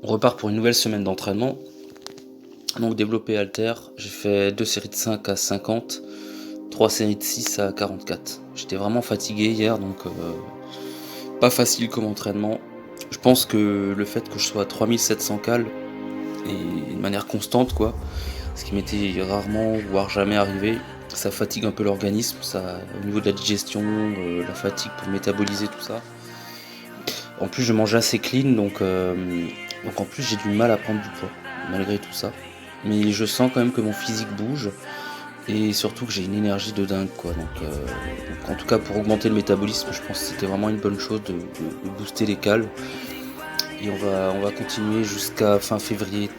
On repart pour une nouvelle semaine d'entraînement. Donc développé halter, j'ai fait 2 séries de 5 à 50, 3 séries de 6 à 44. J'étais vraiment fatigué hier, donc pas facile comme entraînement. Je pense que le fait que je sois à 3700 cales et de manière constante, quoi, ce qui m'était rarement voire jamais arrivé, ça fatigue un peu l'organisme, ça au niveau de la digestion, la fatigue pour métaboliser tout ça. En plus je mange assez clean, donc en plus j'ai du mal à prendre du poids malgré tout ça. Mais je sens quand même que mon physique bouge et surtout que j'ai une énergie de dingue, quoi. Donc en tout cas pour augmenter le métabolisme, je pense que c'était vraiment une bonne chose de booster les cales. Et on va continuer jusqu'à fin février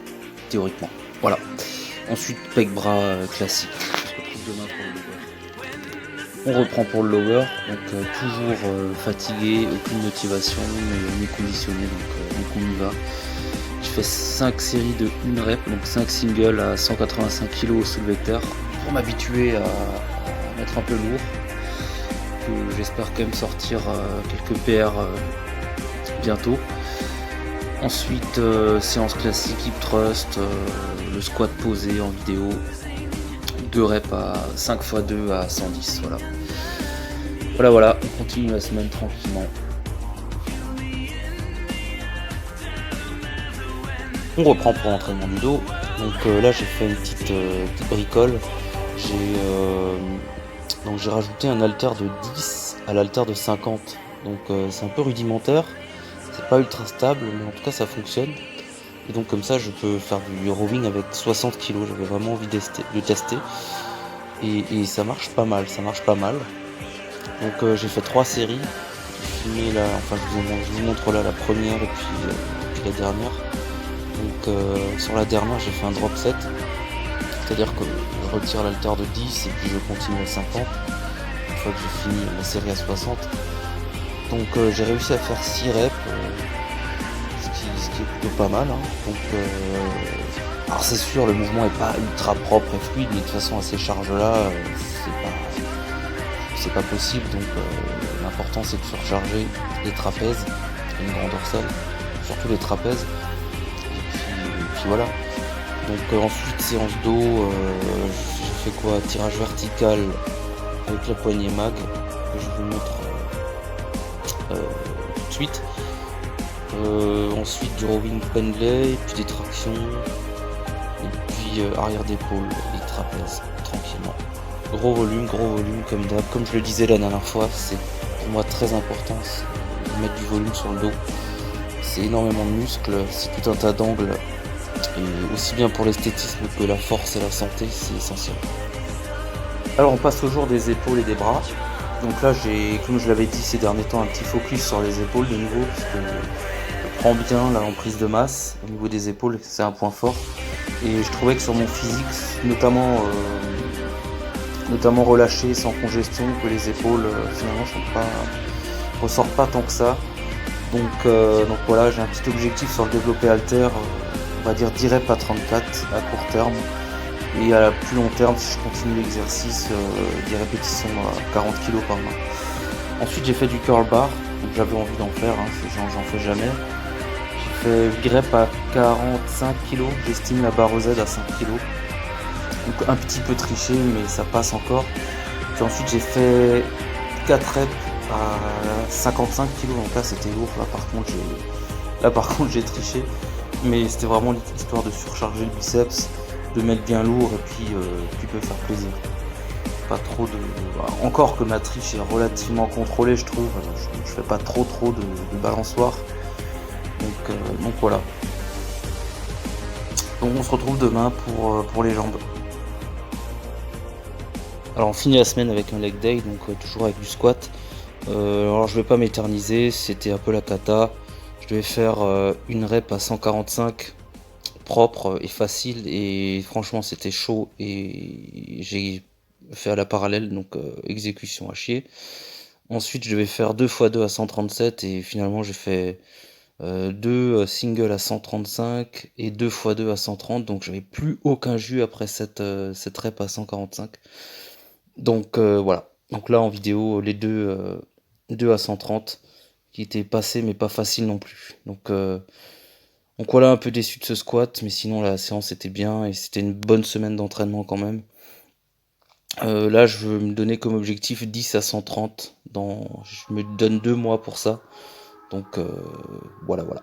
théoriquement. Voilà. Ensuite pec bras classique. On se retrouve demain pour le lower. On reprend pour le lower, donc toujours fatigué, aucune motivation, mais conditionné, donc on y va. Je fais 5 séries de 1 rep, donc 5 singles à 185 kg au soulevé de terre, pour m'habituer à mettre un peu lourd. J'espère quand même sortir quelques PR bientôt. Ensuite, séance classique, hip thrust, le squat posé en vidéo, 2 reps à 5 x 2 à 110, voilà. Voilà, on continue la semaine tranquillement. On reprend pour l'entraînement du dos. Donc là j'ai fait une petite bricole. J'ai rajouté un halter de 10 à l'halter de 50. Donc c'est un peu rudimentaire. C'est pas ultra stable, mais en tout cas ça fonctionne. Et donc comme ça je peux faire du rowing avec 60 kg. J'avais vraiment envie de tester. Et ça marche pas mal, Donc j'ai fait 3 séries. J'ai filmé là, enfin je vous montre là la première et puis la dernière. Donc sur la dernière j'ai fait un drop set, c'est-à-dire que je retire l'halter de 10 et puis je continue à 50 une fois que j'ai fini la série à 60. Donc j'ai réussi à faire 6 reps, ce qui est plutôt pas mal, hein. Alors c'est sûr le mouvement est pas ultra propre et fluide, mais de toute façon à ces charges là c'est pas possible, donc l'important c'est de surcharger les trapèzes, une grande dorsale, surtout les trapèzes, et puis voilà. Donc ensuite séance dos, j'ai fait quoi? Tirage vertical avec la poignée mag, que je vous montre tout de suite. Ensuite du rowing pendlay, puis des tractions, et puis arrière d'épaule et trapèzes, tranquillement. Gros volume comme d'hab, comme je le disais la dernière fois, c'est pour moi très important de mettre du volume sur le dos. C'est énormément de muscles, c'est tout un tas d'angles. Et aussi bien pour l'esthétisme que la force et la santé, c'est essentiel. Alors on passe au jour des épaules et des bras. Donc là j'ai, comme je l'avais dit ces derniers temps, un petit focus sur les épaules de nouveau, parce que je prends bien là en prise de masse au niveau des épaules, c'est un point fort. Et je trouvais que sur mon physique, notamment relâché, sans congestion, que les épaules finalement ressortent pas tant que ça. Donc voilà, j'ai un petit objectif sur le développé halter, on va dire 10 reps à 34 à court terme. Et à plus long terme, si je continue l'exercice, des répétitions à 40 kg par main. Ensuite j'ai fait du curl bar, donc j'avais envie d'en faire, hein, j'en fais jamais. J'ai fait 8 reps à 45 kg, j'estime la barre Z à 5 kg. Donc un petit peu triché, mais ça passe encore. Puis ensuite j'ai fait 4 reps à 55 kg, donc là c'était lourd, là par contre j'ai triché. Mais c'était vraiment l'histoire de surcharger le biceps, de mettre bien lourd et puis tu peux faire plaisir. Pas trop de. Encore que ma triche est relativement contrôlée, je trouve. Je fais pas trop de balançoire. Donc voilà. Donc on se retrouve demain pour les jambes. Alors on finit la semaine avec un leg day, donc toujours avec du squat. Alors je vais pas m'éterniser, c'était un peu la cata. Je devais faire une rep à 145 propre et facile, et franchement c'était chaud et j'ai fait à la parallèle, donc exécution à chier. Ensuite je devais faire 2 x 2 à 137 et finalement j'ai fait 2 singles à 135 et 2 x 2 à 130, donc j'avais plus aucun jus après cette rep à 145. Donc voilà, donc là en vidéo les deux à 130 qui étaient passés mais pas faciles non plus. Donc Donc voilà, un peu déçu de ce squat, mais sinon la séance était bien et c'était une bonne semaine d'entraînement quand même. Là, je veux me donner comme objectif 10 à 130 je me donne 2 mois pour ça, donc voilà, voilà.